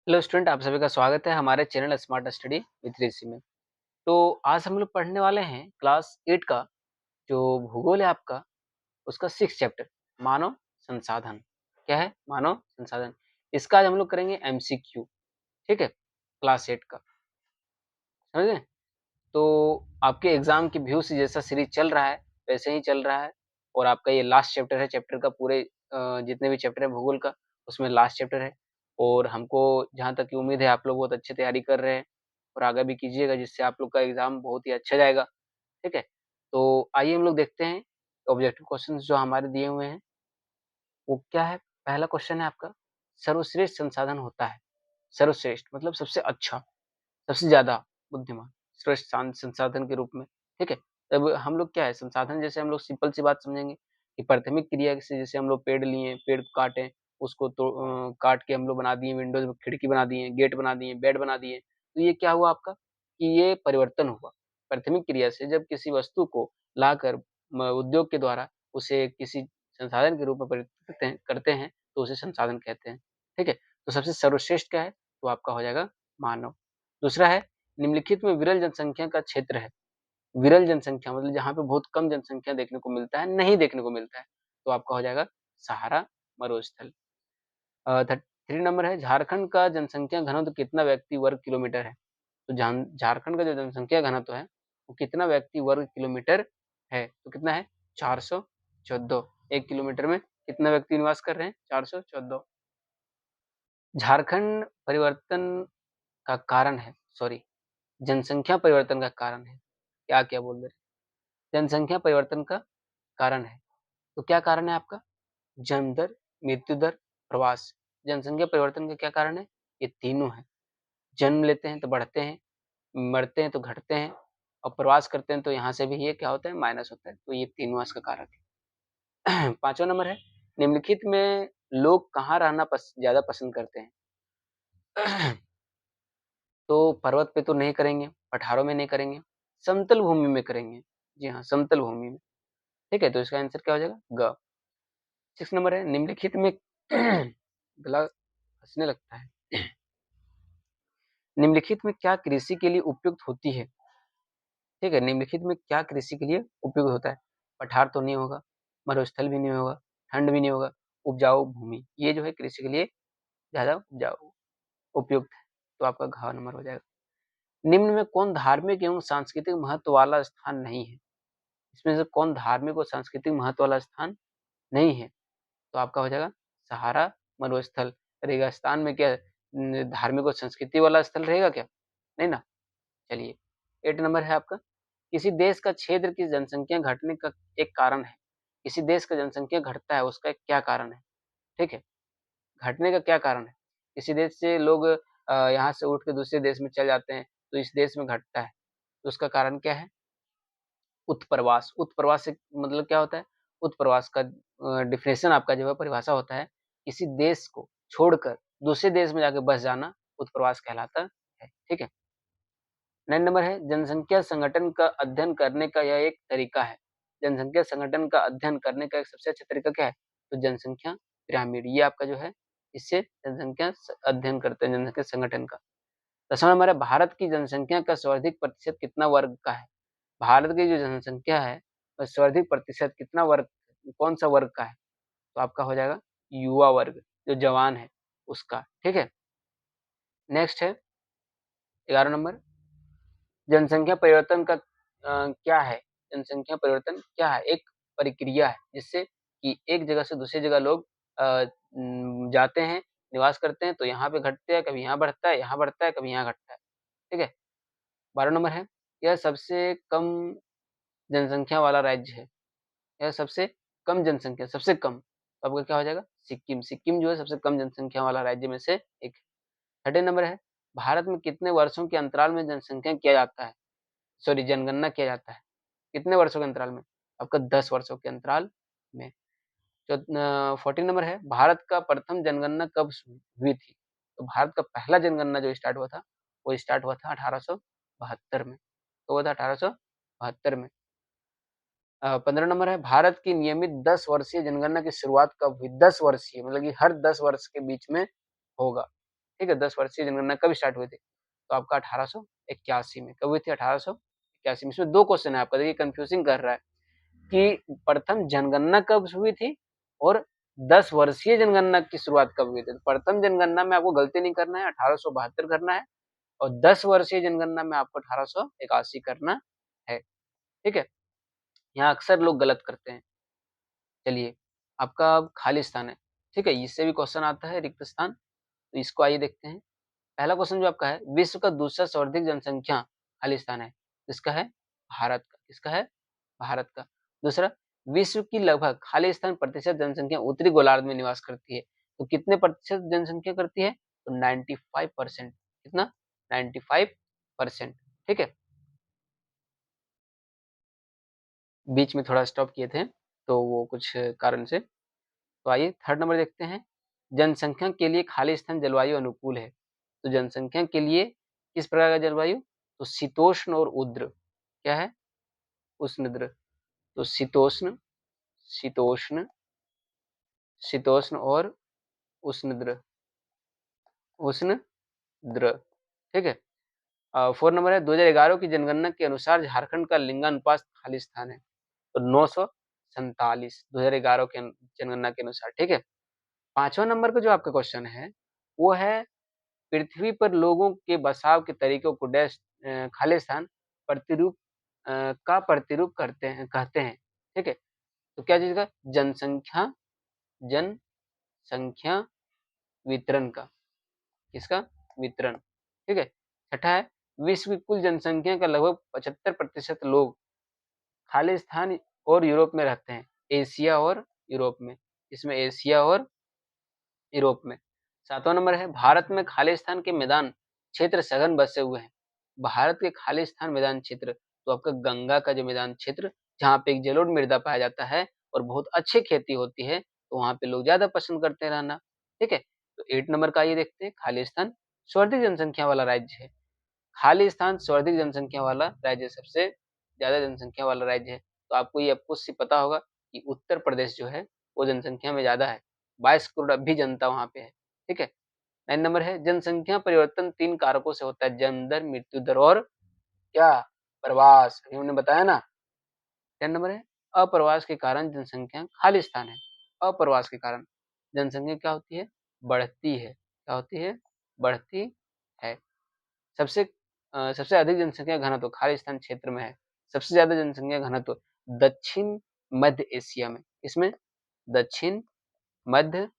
Hello student, आप सभी का स्वागत है हमारे चैनल स्मार्ट स्टडी विद ऋषि में। तो आज हम लोग पढ़ने वाले हैं क्लास 8 का जो भूगोल है आपका, उसका 6 चैप्टर मानव संसाधन। क्या है? मानव संसाधन। इसका आज हम लोग करेंगे एमसीक्यू। ठीक है, क्लास 8 का। समझ गए? तो आपके एग्जाम की व्यू से जैसा सीरीज चल रहा है वैसे ही चल रहा है। और आपका ये लास्ट चैप्टर है, चैप्टर का पूरे जितने भी चैप्टर है भूगोल का, उसमें लास्ट चैप्टर है। और हमको जहाँ तक की उम्मीद है आप लोग बहुत अच्छी तैयारी कर रहे हैं और आगे भी कीजिएगा, जिससे आप लोग का एग्जाम बहुत ही अच्छा जाएगा। ठीक है, तो आइए हम लोग देखते हैं ऑब्जेक्टिव क्वेश्चन जो हमारे दिए हुए हैं वो क्या है। पहला क्वेश्चन है आपका, सर्वश्रेष्ठ संसाधन होता है। सर्वश्रेष्ठ मतलब सबसे अच्छा, सबसे ज़्यादा बुद्धिमान, श्रेष्ठ संसाधन के रूप में। ठीक है? अब हम लोग क्या है, संसाधन जैसे हम लोग सिंपल सी बात समझेंगे कि प्राथमिक क्रिया से जैसे हम लोग पेड़ लिए, पेड़ को काटे, उसको तो काट के हम लोग बना दिए विंडोज़, खिड़की बना दिए, गेट बना दिए, बेड बना दिए। तो ये क्या हुआ आपका कि ये परिवर्तन हुआ। प्राथमिक क्रिया से जब किसी वस्तु को लाकर उद्योग के द्वारा उसे किसी संसाधन के रूप में परिवर्तित करते हैं, तो उसे संसाधन कहते हैं। ठीक है? तो सबसे सर्वश्रेष्ठ क्या है? तो आपका हो जाएगा मानव। दूसरा है, निम्नलिखित में विरल जनसंख्या का क्षेत्र है। विरल जनसंख्या मतलब जहाँ पे बहुत कम जनसंख्या देखने को मिलता है, नहीं देखने को मिलता है, तो आपका हो जाएगा सहारा मरुस्थल। 3 नंबर है, झारखंड का जनसंख्या घनत्व कितना व्यक्ति वर्ग किलोमीटर है? तो झारखंड का जो जनसंख्या घनत्व है वो कितना व्यक्ति वर्ग किलोमीटर है? तो कितना है? 414। 1 किलोमीटर में कितना व्यक्ति निवास कर रहे हैं? 414। झारखंड परिवर्तन का कारण है, सॉरी, जनसंख्या परिवर्तन का कारण है। क्या-क्या बोल दे रहे हैं? जनसंख्या परिवर्तन का कारण है। तो क्या कारण है आपका? जन्म दर, मृत्यु दर, प्रवास। जनसंख्या परिवर्तन का क्या कारण है? ये तीनों है। जन्म लेते हैं तो बढ़ते हैं, मरते हैं तो घटते हैं और प्रवास करते हैं तो यहाँ से भी ये क्या होता है? माइनस होता है। तो ये तीनों इसका कारक है। 5वां नंबर है, निम्नलिखित में लोग कहाँ रहना ज़्यादा पसंद करते हैं? तो पर्वत पे तो नहीं करेंगे, पठारों में नहीं करेंगे, समतल भूमि में करेंगे। जी हाँ, समतल भूमि में। ठीक है, तो इसका आंसर क्या हो जाएगा? ग। 6 नंबर है, निम्नलिखित में गला फँसने लगता है। निम्नलिखित में क्या कृषि के लिए उपयुक्त होती है? ठीक है, निम्नलिखित में क्या कृषि के लिए उपयुक्त होता है? पठार तो नहीं होगा, मरुस्थल भी नहीं होगा, ठंड भी नहीं होगा, उपजाऊ भूमि। ये जो है कृषि के लिए ज़्यादा उपजाऊ उपयुक्त है, तो आपका घ नंबर हो जाएगा। निम्न में कौन धार्मिक एवं सांस्कृतिक महत्व वाला स्थान नहीं है? इसमें से कौन धार्मिक और सांस्कृतिक महत्व वाला स्थान नहीं है? तो आपका हो जाएगा सहारा मरुस्थल। रेगिस्तान में क्या धार्मिक और संस्कृति वाला स्थल रहेगा क्या? नहीं ना। चलिए, 8 नंबर है आपका, किसी देश का क्षेत्र की जनसंख्या घटने का एक कारण है। किसी देश का जनसंख्या घटता है, उसका एक क्या कारण है? ठीक है, घटने का क्या कारण है? किसी देश से लोग यहाँ से उठ के दूसरे देश में चले जाते हैं, तो इस देश में घटता है, तो उसका कारण क्या है? उत्प्रवास। उत्प्रवास से मतलब क्या होता है? उत्प्रवास का डेफिनेशन आपका जो है परिभाषा होता है, किसी देश को छोड़कर दूसरे देश में जाके बस जाना उत्प्रवास कहलाता है। ठीक है? 9 नंबर है, जनसंख्या संगठन का अध्ययन करने का यह एक तरीका है। जनसंख्या संगठन का अध्ययन करने का एक सबसे अच्छा तरीका क्या है? तो जनसंख्या पिरामिड, ये आपका जो है इससे जनसंख्या अध्ययन करते हैं, जनसंख्या संगठन का। 10वां नंबर है, भारत की जनसंख्या का सर्वाधिक प्रतिशत कितना वर्ग का है? भारत की जो जनसंख्या है, सर्वाधिक प्रतिशत कितना वर्ग, कौन-सा वर्ग का है? तो आपका हो जाएगा युवा वर्ग, जो जवान है उसका। ठीक है? नेक्स्ट है 11 नंबर, जनसंख्या परिवर्तन का क्या है? जनसंख्या परिवर्तन क्या है? एक प्रक्रिया है जिससे कि एक जगह से दूसरी जगह लोग जाते हैं, निवास करते हैं, तो यहाँ पे घटते हैं, कभी यहाँ बढ़ता है, यहाँ बढ़ता है, कभी यहाँ घटता है। ठीक है? 12 नंबर है, यह सबसे कम जनसंख्या वाला राज्य है। यह सबसे कम जनसंख्या, सबसे कम, तो आपका क्या हो जाएगा? सिक्किम। सिक्किम जो है सबसे कम जनसंख्या वाला राज्य में से एक है। 3rd नंबर है, भारत में कितने वर्षों के अंतराल में जनसंख्या किया जाता है? सॉरी, जनगणना किया जाता है? कितने वर्षों के अंतराल में? आपका 10 वर्षों के अंतराल में। 14 नंबर है, भारत का प्रथम जनगणना कब हुई थी? तो भारत का पहला जनगणना जो स्टार्ट हुआ था, वो स्टार्ट हुआ था 1872 में। तो वो था 1872 में। 15 नंबर है, भारत की नियमित 10 वर्षीय जनगणना की शुरुआत कब हुई? 10 वर्षीय मतलब कि हर 10 वर्ष के बीच में होगा। ठीक है, 10 वर्षीय जनगणना कब स्टार्ट हुई थी? तो आपका 1881 में। कब हुई थी? 1881 में। इसमें 2 क्वेश्चन है आपका, देखिए कन्फ्यूजिंग कर रहा है कि प्रथम जनगणना कब हुई थी और 10 वर्षीय जनगणना की शुरुआत कब हुई थी? तो प्रथम जनगणना में आपको गलती नहीं करना है, 1872 करना है और 10 वर्षीय जनगणना में आपको 1881 करना है, ठीक है? यहाँ अक्सर लोग गलत करते हैं। चलिए, आपका अब खाली स्थान है, ठीक है? इससे भी क्वेश्चन आता है रिक्त स्थान, तो इसको आइए देखते हैं। पहला क्वेश्चन जो आपका है, विश्व का दूसरा सर्वाधिक जनसंख्या खाली स्थान है, किसका है? भारत का। किसका है? भारत का। दूसरा, विश्व की लगभग खाली स्थान प्रतिशत जनसंख्या उत्तरी गोलार्ध में निवास करती है, तो कितने प्रतिशत जनसंख्या करती है? तो 95%। कितना? 95%, ठीक है? बीच में थोड़ा स्टॉप किए थे, तो वो कुछ कारण से। तो आइए थर्ड नंबर देखते हैं, जनसंख्या के लिए खाली स्थान जलवायु अनुकूल है। तो जनसंख्या के लिए किस प्रकार का जलवायु? तो शीतोष्ण और उर्द्र। क्या है? उष्णद्र। तो शीतोष्ण, शीतोष्ण, शीतोष्ण और उष्णद्र, उष्णद्र, ठीक है? 4 नंबर है, 2011 की जनगणना के अनुसार झारखंड का लिंगानुपात खाली स्थान है, तो 947, 2011 के जनगणना के अनुसार, ठीक है? 5वां नंबर का जो आपका क्वेश्चन है, वो है पृथ्वी पर लोगों के बसाव के तरीकों को डैश खाली स्थान प्रतिरूप का प्रतिरूप करते हैं कहते हैं, ठीक है? तो क्या चीज़ का? जनसंख्या, जनसंख्या वितरण का। किसका? वितरण, ठीक है? छठा है, विश्व की कुल जनसंख्या का लगभग 75% लोग खाली स्थान और यूरोप में रहते हैं, एशिया और यूरोप में। इसमें एशिया और यूरोप में। 7वां नंबर है, भारत में खाली स्थान के मैदान क्षेत्र सघन बसे हुए हैं। भारत के खाली स्थान मैदान क्षेत्र, तो आपका गंगा का जो मैदान क्षेत्र, जहाँ पे एक जलोढ़ मृदा पाया जाता है और बहुत अच्छी खेती होती है, तो वहाँ पे लोग ज़्यादा पसंद करते हैं रहना, ठीक है? तो 8 नंबर का ये देखते हैं, खाली स्थान सर्वाधिक जनसंख्या वाला राज्य है। खाली स्थान सर्वाधिक जनसंख्या वाला राज्य, सबसे ज़्यादा जनसंख्या वाला राज्य है। तो आपको ये अफ़कोर्स पता होगा कि उत्तर प्रदेश जो है, वो जनसंख्या में ज़्यादा है। 22 करोड़ अब भी जनता वहाँ पे है, ठीक है? 9 नंबर है, जनसंख्या परिवर्तन 3 कारकों से होता है, जन्म दर, मृत्यु दर और क्या? प्रवास। अभी हमने बताया ना। 10 नंबर है, अप्रवास के कारण जनसंख्या खाली स्थान है। अप्रवास के कारण जनसंख्या क्या होती है? बढ़ती है। क्या होती है? बढ़ती है। सबसे सबसे अधिक जनसंख्या घनत्व खाली स्थान क्षेत्र में है। सबसे ज़्यादा जनसंख्या घनत्व दक्षिण मध्य एशिया में। किसमें? दक्षिण मध्य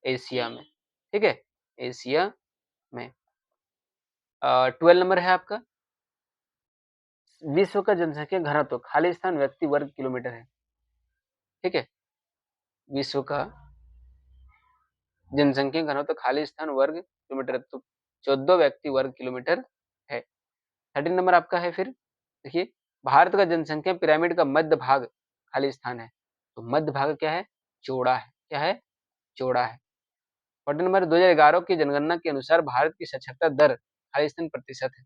एशिया में, ठीक है? एशिया में। 12 नंबर है आपका, विश्व का जनसंख्या घनत्व खाली स्थान व्यक्ति वर्ग किलोमीटर है, ठीक है? विश्व का जनसंख्या घनत्व खाली स्थान वर्ग किलोमीटर, तो 14 व्यक्ति वर्ग किलोमीटर है। 13 नंबर आपका है फिर, देखिए, भारत का जनसंख्या पिरामिड का मध्य भाग खाली स्थान है, तो मध्य भाग क्या है? चौड़ा है। क्या है? चौड़ा है। 14 नंबर, 2011 की जनगणना के अनुसार भारत की साक्षरता दर खाली स्थान प्रतिशत है,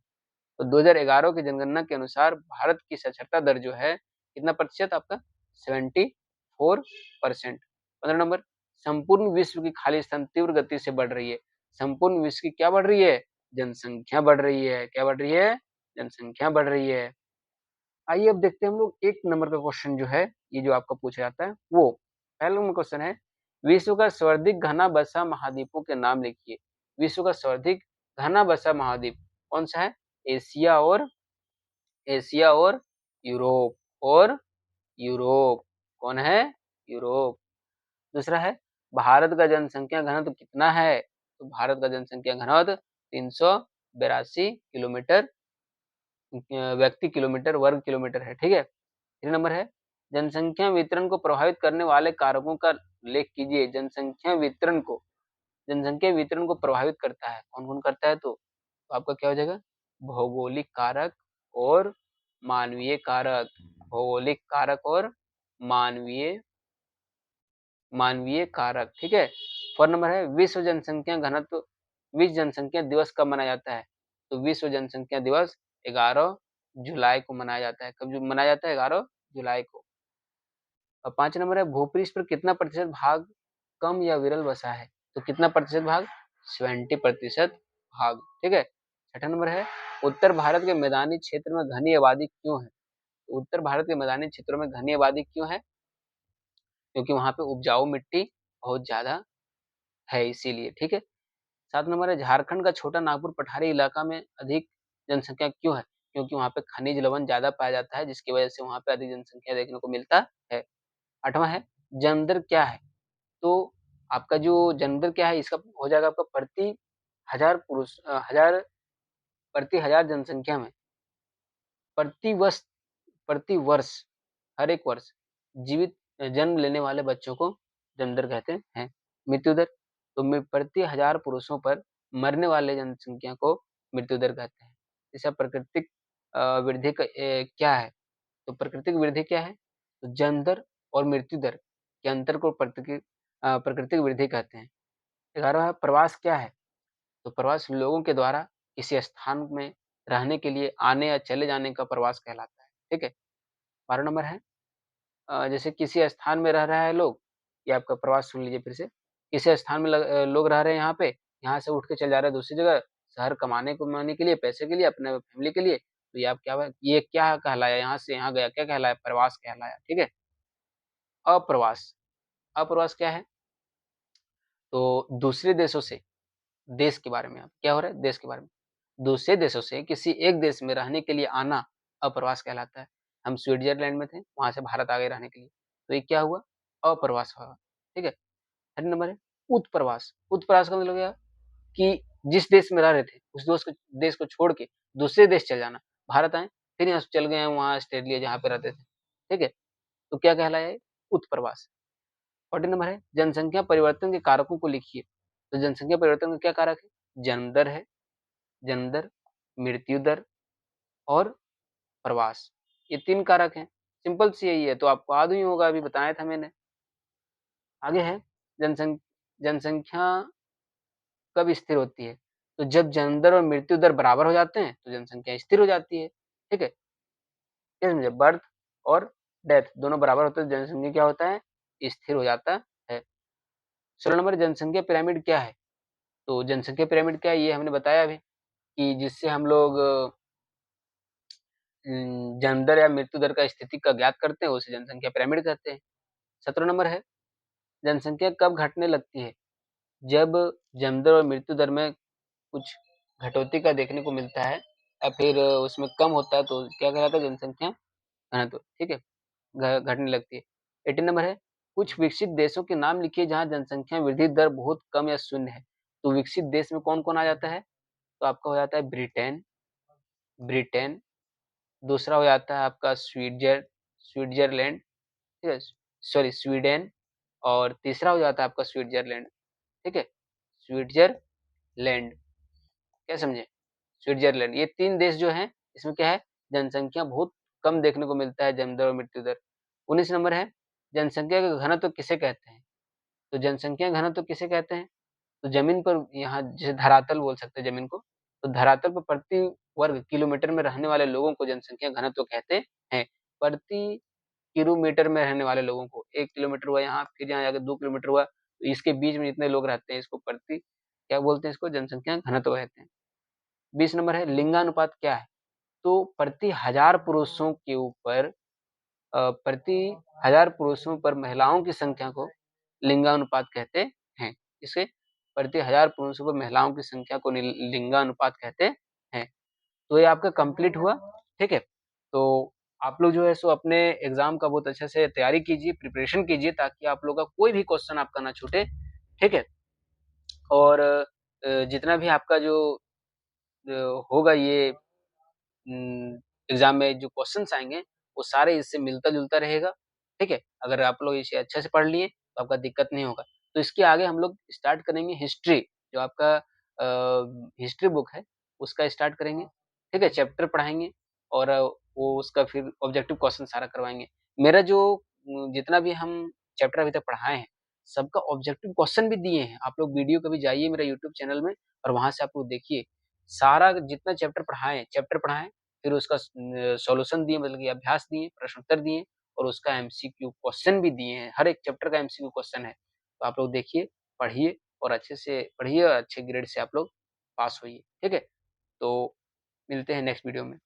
तो 2011 की जनगणना के अनुसार भारत की साक्षरता दर जो है, कितना प्रतिशत आपका? 74%। 15 नंबर, संपूर्ण विश्व की खाली स्थान तीव्र गति से बढ़ रही है। संपूर्ण विश्व की क्या बढ़ रही है? जनसंख्या बढ़ रही है। क्या बढ़ रही है? जनसंख्या बढ़ रही है। आइए अब देखते हैं हम लोग 1 नंबर का क्वेश्चन जो है, ये जो आपका पूछा जाता है वो। पहला नंबर क्वेश्चन है, विश्व का सर्वाधिक घना बसा महाद्वीपों के नाम लिखिए। विश्व का सर्वाधिक घना बसा महाद्वीप कौन सा है? एशिया और यूरोप, और यूरोप। कौन है? यूरोप। दूसरा है, भारत का जनसंख्या घनत्व कितना है? तो भारत का जनसंख्या घनत्व 382 किलोमीटर व्यक्ति किलोमीटर वर्ग किलोमीटर है, ठीक है? 3 नंबर है, जनसंख्या वितरण को प्रभावित करने वाले कारकों का उल्लेख कीजिए। जनसंख्या वितरण को प्रभावित करता है, कौन-कौन करता है? तो आपका क्या हो जाएगा? भौगोलिक कारक और मानवीय कारक। भौगोलिक कारक और मानवीय मानवीय कारक, ठीक है? 4 नंबर है, विश्व जनसंख्या दिवस कब मनाया जाता है? तो विश्व जनसंख्या दिवस 11 जुलाई को मनाया जाता है। कब मनाया जाता है? 11 जुलाई को। और 5 नंबर है, भूपृष्ठ पर कितना प्रतिशत भाग कम या विरल बसा है? तो कितना प्रतिशत भाग? 70% भाग, ठीक है। छठा नंबर है उत्तर भारत के मैदानी क्षेत्र में घनी आबादी क्यों है? उत्तर भारत के मैदानी क्षेत्रों में घनी आबादी क्यों है? क्योंकि वहाँ पे उपजाऊ मिट्टी बहुत ज़्यादा है इसीलिए, ठीक है। 7 नंबर है झारखंड का छोटा नागपुर पठारी इलाका में अधिक जनसंख्या क्यों है? क्योंकि वहाँ पे खनिज लवण ज़्यादा पाया जाता है जिसकी वजह से वहाँ पे अधिक जनसंख्या देखने को मिलता है। 8वाँ है जन्म दर क्या है? तो आपका जो जन्म दर क्या है इसका हो जाएगा आपका प्रति हज़ार जनसंख्या में प्रति वर्ष प्रति वर्ष हर एक वर्ष जीवित जन्म लेने वाले बच्चों को जन्म दर कहते हैं। मृत्यु दर तो प्रति हजार पुरुषों पर मरने वाले जनसंख्या को मृत्यु दर कहते हैं। जैसे प्राकृतिक वृद्धि का क्या है? तो प्राकृतिक वृद्धि क्या है? तो जन्म दर और मृत्यु दर के अंतर को प्राकृतिक वृद्धि कहते हैं। 11वां प्रवास क्या है? तो प्रवास लोगों के द्वारा किसी स्थान में रहने के लिए आने या चले जाने का प्रवास कहलाता है, ठीक है। 12 नंबर है जैसे किसी स्थान में रह रहा है लोग, ये आपका प्रवास सुन लीजिए फिर से। किसी स्थान में लोग रह रहे हैं यहाँ पे, यहाँ से उठ के चले जा रहे हैं दूसरी जगह, शहर कमाने के लिए, पैसे के लिए, अपने फैमिली के लिए, तो ये क्या कहलाया? यहाँ से यहाँ गया, क्या कहलाया? प्रवास कहलाया, ठीक है। अप्रवास, अप्रवास क्या है? तो दूसरे देशों से देश के बारे में अब क्या हो रहा है? देश के बारे में। दूसरे देशों से किसी एक देश में रहने के लिए आना अप्रवास कहलाता है। हम स्विट्ज़रलैंड में थे, वहाँ से भारत आ गए रहने के लिए, तो ये क्या हुआ? अप्रवास हुआ, ठीक है। 3rd नंबर है उत्प्रवास। उत्प्रवास का मतलब क्या है कि जिस देश में रह रहे थे, उस देश को छोड़ के दूसरे देश चले जाना। भारत आए, फिर यहाँ से चल गए हैं वहाँ ऑस्ट्रेलिया जहाँ पे रहते थे, ठीक है। तो क्या कहलाया ये? उत्प्रवास। 14 नंबर है जनसंख्या परिवर्तन के कारकों को लिखिए। तो जनसंख्या परिवर्तन का क्या कारक है? जन्म दर, मृत्यु दर और प्रवास। ये 3 कारक हैं। सिंपल सी यही है, तो आपको याद ही होगा अभी बताया था मैंने। आगे है जनसंख्या कब स्थिर होती है? तो जब जन्म दर और मृत्यु दर बराबर हो जाते हैं, तो जनसंख्या स्थिर हो जाती है, ठीक है। ये समझे बर्थ और डेथ दोनों बराबर होते हैं, जनसंख्या क्या होता है? स्थिर हो जाता है। 16 नंबर जनसंख्या पिरामिड क्या है? तो जनसंख्या पिरामिड क्या है ये हमने बताया अभी कि जिससे हम लोग जन्म दर या मृत्यु दर का स्थिति का ज्ञात करते हैं, उसे जनसंख्या पिरामिड कहते हैं। 17 नंबर है जनसंख्या कब घटने लगती है? जब जन्म दर और मृत्यु दर में कुछ कटौती का देखने को मिलता है या फिर उसमें कम होता है तो क्या कहलाता है? जनसंख्या घनत्व, ठीक है, घटने लगती है। 18 नंबर है कुछ विकसित देशों के नाम लिखिए जहाँ जनसंख्या वृद्धि दर बहुत कम या शून्य है। तो विकसित देश में कौन-कौन आ जाता है? तो आपका हो जाता है ब्रिटेन ब्रिटेन, दूसरा हो जाता है आपका स्विट्ज़रलैंड, ठीक है? सॉरी स्वीडन और तीसरा हो जाता है आपका स्विट्ज़रलैंड, ठीक है? स्विट्ज़रलैंड, क्या समझे? स्विट्ज़रलैंड, ये 3 देश जो हैं, इसमें क्या है, जनसंख्या बहुत कम देखने को मिलता है जन्म दर और मृत्यु दर। 19 नंबर है, जनसंख्या का घनत्व किसे कहते हैं? तो जनसंख्या घनत्व किसे कहते हैं? तो ज़मीन पर यहाँ जैसे धरातल बोल सकते हैं ज़मीन को, तो धरातल पर प्रति वर्ग किलोमीटर में रहने वाले लोगों को जनसंख्या घनत्व कहते हैं। प्रति किलोमीटर में रहने वाले लोगों को, 1 किलोमीटर हुआ यहाँ, फिर यहाँ जाके 2 किलोमीटर हुआ, तो इसके बीच में जितने लोग रहते हैं, इसको क्या बोलते हैं इसको? जनसंख्या घनत्व कहते हैं। 20 नंबर है लिंगानुपात क्या है? तो प्रति हजार पुरुषों पर महिलाओं की संख्या को लिंगानुपात कहते हैं। इसे प्रति हजार पुरुषों पर महिलाओं की संख्या को लिंगानुपात कहते हैं। तो ये आपका कंप्लीट हुआ, ठीक है। तो आप लोग जो है सो अपने एग्जाम का बहुत अच्छे से तैयारी कीजिए, प्रिपरेशन कीजिए ताकि आप लोग का कोई भी क्वेश्चन आपका ना छूटे, ठीक है। और जितना भी आपका जो होगा ये एग्ज़ाम में जो क्वेश्चन्स आएँगे, वो सारे इससे मिलता-जुलता रहेगा, ठीक है? अगर आप लोग इसे अच्छे से पढ़ लिए, तो आपका दिक्कत नहीं होगा। तो इसके आगे हम लोग स्टार्ट करेंगे हिस्ट्री, जो आपका हिस्ट्री बुक है, उसका स्टार्ट करेंगे, ठीक है? चैप्टर पढ़ाएँगे और वो उसका फिर ऑब्जेक्टिव क्वेश्चन सारा करवाएँगे। मेरा जो जितना भी हम चैप्टर अभी तक पढ़ाए हैं, सबका ऑब्जेक्टिव क्वेश्चन भी दिए हैं। आप लोग वीडियो कभी जाइए मेरा यूट्यूब चैनल में और वहाँ से आप लोग देखिए। सारा जितना चैप्टर पढ़ाएँ फिर उसका सॉल्यूशन दिए मतलब कि अभ्यास दिए, प्रश्न उत्तर दिए और उसका एमसीक्यू क्वेश्चन भी दिए हैं। हर एक चैप्टर का एमसीक्यू क्वेश्चन है। तो आप लोग देखिए, पढ़िए और अच्छे से पढ़िए और अच्छे ग्रेड से आप लोग पास होइए, ठीक है? तो मिलते हैं नेक्स्ट वीडियो में।